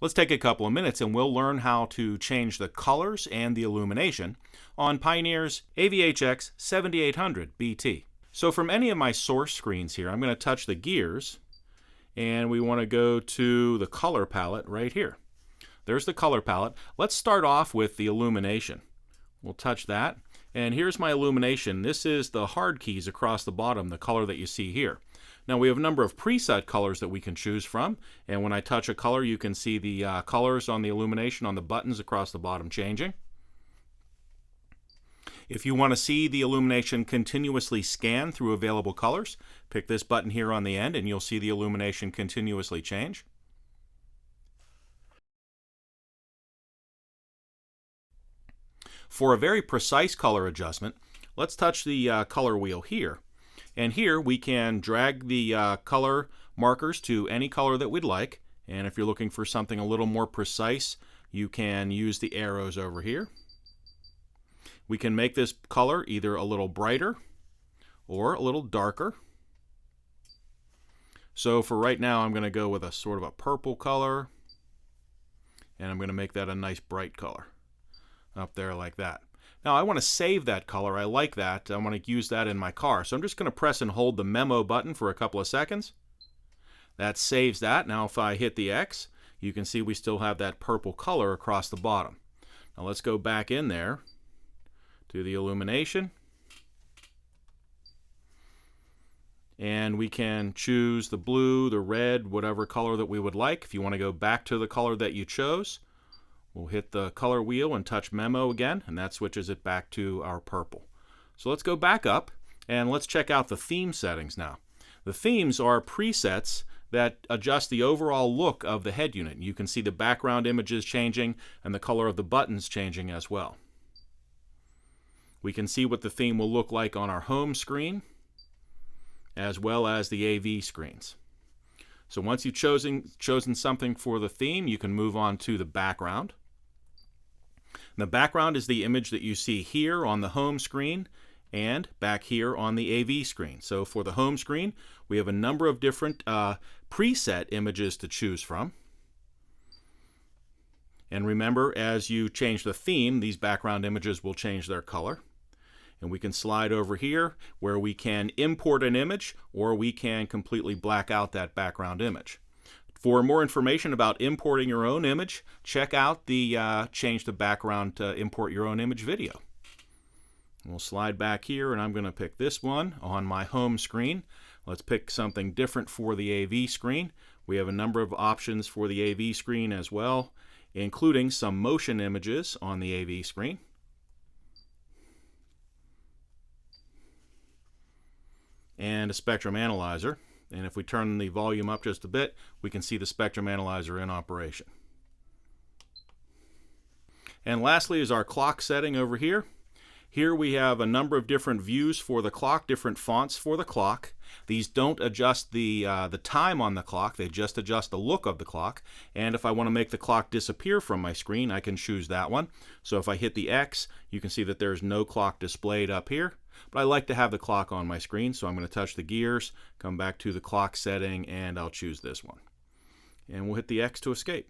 Let's take a couple of minutes and we'll learn how to change the colors and the illumination on Pioneer's AVH-X7800BT. So from any of my source screens here, I'm going to touch the gears and we want to go to the color palette right here. There's the color palette. Let's start off with the illumination. We'll touch that. And here's my illumination. This is the hard keys across the bottom, the color that you see here. Now we have a number of preset colors that we can choose from, and when I touch a color you can see the colors on the illumination on the buttons across the bottom changing. If you want to see the illumination continuously scan through available colors, pick this button here on the end and you'll see the illumination continuously change. For a very precise color adjustment, let's touch the color wheel here. And here we can drag the color markers to any color that we'd like. And if you're looking for something a little more precise, you can use the arrows over here. We can make this color either a little brighter or a little darker. So for right now, I'm going to go with a sort of a purple color. And I'm going to make that a nice bright color up there like that. Now I want to save that color. I like that. I want to use that in my car. So I'm just going to press and hold the memo button for a couple of seconds. That saves that. Now if I hit the X, you can see we still have that purple color across the bottom. Now let's go back in there to the illumination. And we can choose the blue, the red, whatever color that we would like. If you want to go back to the color that you chose, we'll hit the color wheel and touch memo again, and that switches it back to our purple. So let's go back up and let's check out the theme settings now. The themes are presets that adjust the overall look of the head unit. You can see the background images changing and the color of the buttons changing as well. We can see what the theme will look like on our home screen as well as the AV screens. So once you've chosen something for the theme, you can move on to the background. The background is the image that you see here on the home screen and back here on the AV screen. So for the home screen, we have a number of different preset images to choose from. And remember, as you change the theme, these background images will change their color. And we can slide over here where we can import an image or we can completely black out that background image. For more information about importing your own image, check out the Change the Background to Import Your Own Image video. We'll slide back here and I'm going to pick this one on my home screen. Let's pick something different for the AV screen. We have a number of options for the AV screen as well, including some motion images on the AV screen. And a spectrum analyzer. And if we turn the volume up just a bit, we can see the spectrum analyzer in operation. And lastly is our clock setting over here. Here we have a number of different views for the clock, different fonts for the clock. These don't adjust the time on the clock, they just adjust the look of the clock. And if I want to make the clock disappear from my screen, I can choose that one. So if I hit the X, you can see that there's no clock displayed up here. But I like to have the clock on my screen, so I'm going to touch the gears, come back to the clock setting, and I'll choose this one. And we'll hit the X to escape.